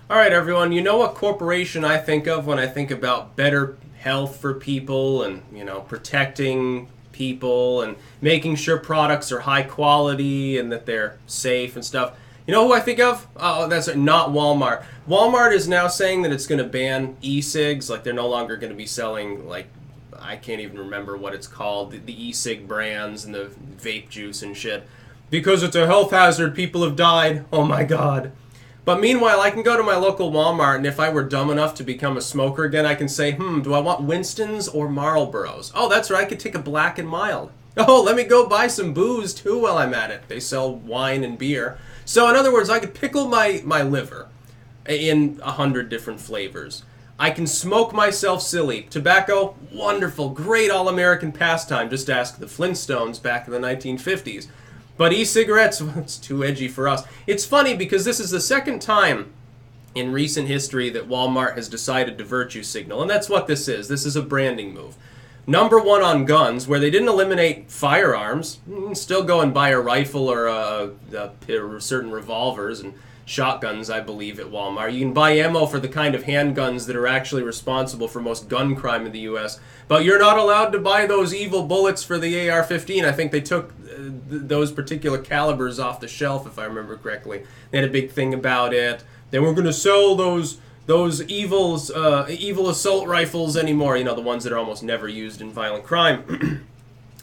All right, everyone. You know what corporation I think of when I think about better health for people and, protecting people and making sure products are high quality and that they're safe and stuff. You know who I think of? Oh, that's not Walmart. Walmart is now saying that it's going to ban e-cigs. Like, they're no longer going to be selling, like, I can't even remember what it's called, the e-cig brands and the vape juice and shit. Because it's a health hazard, people have died. Oh my god. But meanwhile, I can go to my local Walmart, and if I were dumb enough to become a smoker again, I can say, do I want Winston's or Marlboros? Oh, that's right, I could take a black and mild. Oh, let me go buy some booze, too, while I'm at it. They sell wine and beer. So, in other words, I could pickle my liver in 100 different flavors. I can smoke myself silly. Tobacco, wonderful, great all-American pastime. Just ask the Flintstones back in the 1950s. But e-cigarettes, it's too edgy for us. It's funny because this is the second time in recent history that Walmart has decided to virtue signal, and that's what this is. This is a branding move. Number one on guns, where they didn't eliminate firearms. Still go and buy a rifle or certain revolvers and shotguns, I believe, at Walmart. You can buy ammo for the kind of handguns that are actually responsible for most gun crime in the U.S., but you're not allowed to buy those evil bullets for the AR-15. I think they took those particular calibers off the shelf, if I remember correctly. They had a big thing about it. They weren't going to sell those evil assault rifles anymore, the ones that are almost never used in violent crime.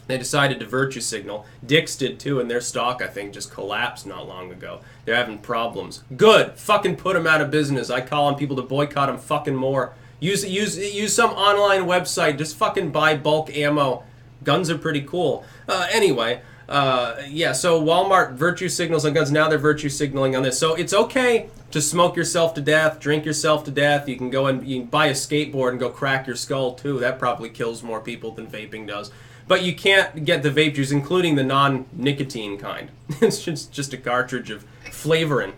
They decided to virtue signal. Dick's did too, and their stock, I think, just collapsed not long ago. They're having problems. Good. Fucking put them out of business. I call on people to boycott them fucking more. Use some online website. Just fucking buy bulk ammo. Guns are pretty cool. Anyway, so Walmart virtue signals on guns. Now they're virtue signaling on this. So it's okay to smoke yourself to death, drink yourself to death. You can go and you can buy a skateboard and go crack your skull too. That probably kills more people than vaping does. But you can't get the vape juice, including the non-nicotine kind. It's just a cartridge of flavoring.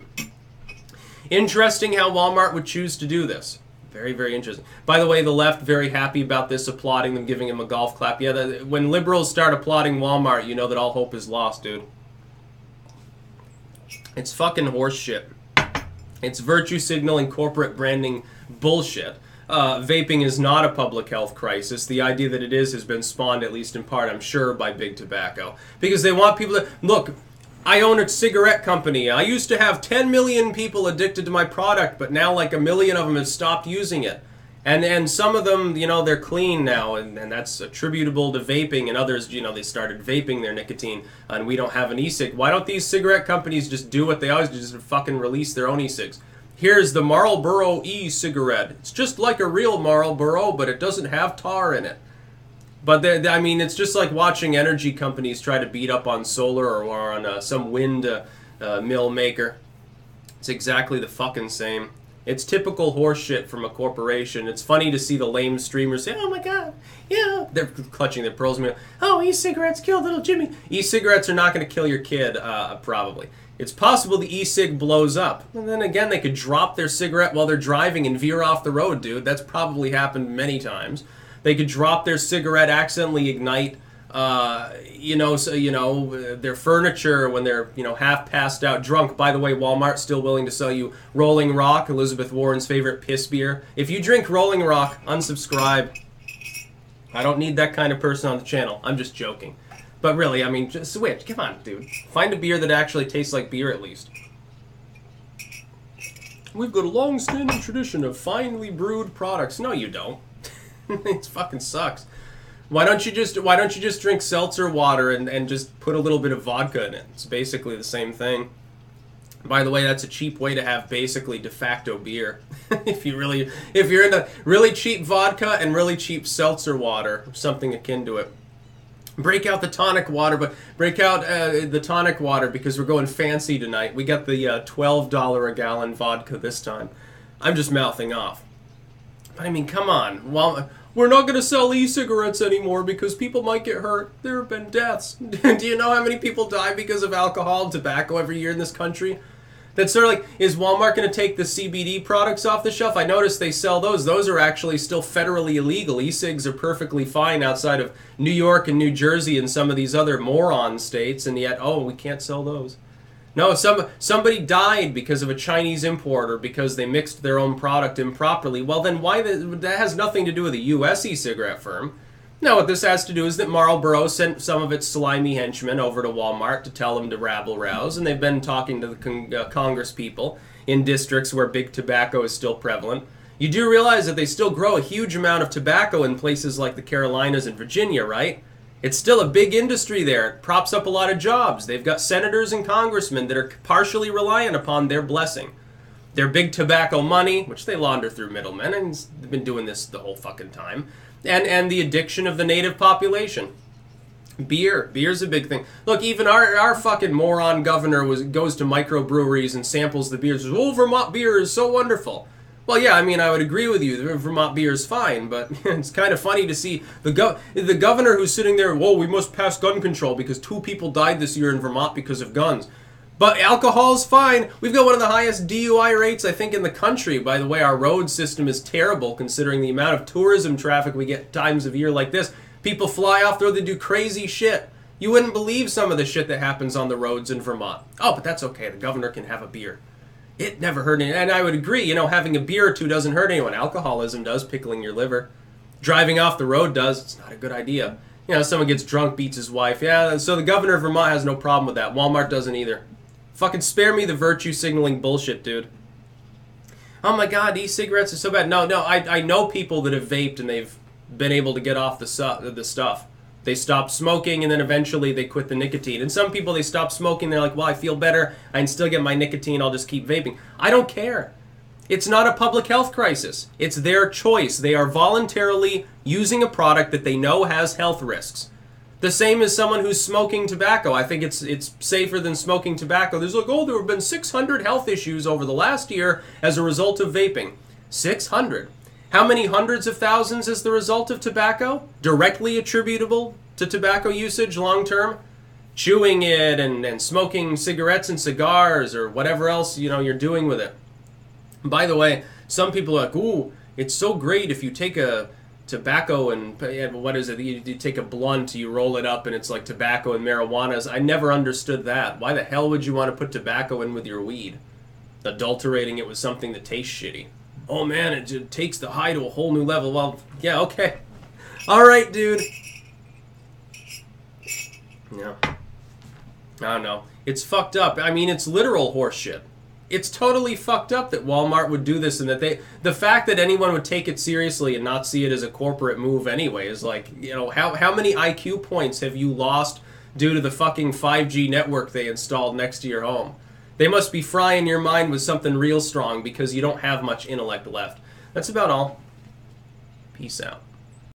Interesting how Walmart would choose to do this. Very, very interesting. By the way, the left very happy about this, applauding them, giving him a golf clap. Yeah, when liberals start applauding Walmart, you know that all hope is lost, dude. It's fucking horse shit. It's virtue signaling, corporate branding bullshit. Vaping is not a public health crisis. The idea that it is has been spawned, at least in part, I'm sure, by big tobacco. Because they want people to... Look, I own a cigarette company. I used to have 10 million people addicted to my product, but now like 1 million of them have stopped using it. And some of them, they're clean now, and that's attributable to vaping, and others, they started vaping their nicotine, and we don't have an e-cig. Why don't these cigarette companies just do what they always do, just fucking release their own e-cigs? Here's the Marlboro e-cigarette. It's just like a real Marlboro, but it doesn't have tar in it. But, it's just like watching energy companies try to beat up on solar or on some wind mill maker. It's exactly the fucking same. It's typical horse shit from a corporation. It's funny to see the lame streamers say, oh my god, yeah. They're clutching their pearls. Oh, e-cigarettes killed little Jimmy. E-cigarettes are not going to kill your kid, probably. It's possible the e-cig blows up. And then again, they could drop their cigarette while they're driving and veer off the road, dude. That's probably happened many times. They could drop their cigarette, accidentally ignite, their furniture when they're, half passed out drunk. By the way, Walmart's still willing to sell you Rolling Rock, Elizabeth Warren's favorite piss beer. If you drink Rolling Rock, unsubscribe. I don't need that kind of person on the channel. I'm just joking. But really, just switch. Come on, dude. Find a beer that actually tastes like beer, at least. We've got a long-standing tradition of finely brewed products. No, you don't. It fucking sucks. Why don't you just drink seltzer water and just put a little bit of vodka in it? It's basically the same thing. By the way, that's a cheap way to have basically de facto beer. if you're into really cheap vodka and really cheap seltzer water, something akin to it. Break out the tonic water, but break out the tonic water because we're going fancy tonight. We got the $12 a gallon vodka this time. I'm just mouthing off. But come on. Well, we're not going to sell e-cigarettes anymore because people might get hurt. There have been deaths. Do you know how many people die because of alcohol and tobacco every year in this country? That's sort of like, is Walmart going to take the CBD products off the shelf? I noticed they sell those. Those are actually still federally illegal. E-cigs are perfectly fine outside of New York and New Jersey and some of these other moron states, and yet, we can't sell those. No, somebody died because of a Chinese import or because they mixed their own product improperly. Well, then that has nothing to do with a U.S. e-cigarette firm. No, what this has to do is that Marlboro sent some of its slimy henchmen over to Walmart to tell them to rabble-rouse, and they've been talking to the Congress people in districts where big tobacco is still prevalent. You do realize that they still grow a huge amount of tobacco in places like the Carolinas and Virginia, right? It's still a big industry there. It props up a lot of jobs. They've got senators and congressmen that are partially reliant upon their blessing. Their big tobacco money, which they launder through middlemen, and they've been doing this the whole fucking time, and the addiction of the native population. Beer's a big thing. Look, even our fucking moron governor goes to microbreweries and samples the beers. Oh, Vermont beer is so wonderful. Well, yeah, I mean, I would agree with you. The Vermont beer is fine, but it's kind of funny to see the governor who's sitting there, whoa, we must pass gun control because 2 people died this year in Vermont because of guns. But alcohol's fine. We've got one of the highest DUI rates, I think, in the country. By the way, our road system is terrible considering the amount of tourism traffic we get times of year like this. People fly off there, they do crazy shit. You wouldn't believe some of the shit that happens on the roads in Vermont. Oh, but that's okay. The governor can have a beer. It never hurt anyone. And I would agree, having a beer or two doesn't hurt anyone. Alcoholism does, pickling your liver. Driving off the road does. It's not a good idea. Someone gets drunk, beats his wife. Yeah, so the governor of Vermont has no problem with that. Walmart doesn't either. Fucking spare me the virtue signaling bullshit, dude. Oh my god, e-cigarettes are so bad. No, I know people that have vaped and they've been able to get off the stuff. They stop smoking and then eventually they quit the nicotine. And some people, they stop smoking, they're like, well, I feel better, I can still get my nicotine, I'll just keep vaping. I don't care. It's not a public health crisis. It's their choice. They are voluntarily using a product that they know has health risks. The same as someone who's smoking tobacco. I think it's safer than smoking tobacco. There's like, oh, there have been 600 health issues over the last year as a result of vaping. 600. How many hundreds of thousands is the result of tobacco? Directly attributable to tobacco usage long term? Chewing it and smoking cigarettes and cigars or whatever else you're doing with it. By the way, some people are like, ooh, it's so great if you take a tobacco and, what is it, you take a blunt, you roll it up and it's like tobacco and marijuana. I never understood that. Why the hell would you want to put tobacco in with your weed? Adulterating it with something that tastes shitty. Oh man, it just takes the high to a whole new level. Well, yeah, okay. Alright, dude. Yeah. I don't know. It's fucked up. I mean, it's literal horseshit. It's totally fucked up that Walmart would do this and that the fact that anyone would take it seriously and not see it as a corporate move anyway is like, how many IQ points have you lost due to the fucking 5G network they installed next to your home? They must be frying your mind with something real strong because you don't have much intellect left. That's about all. Peace out.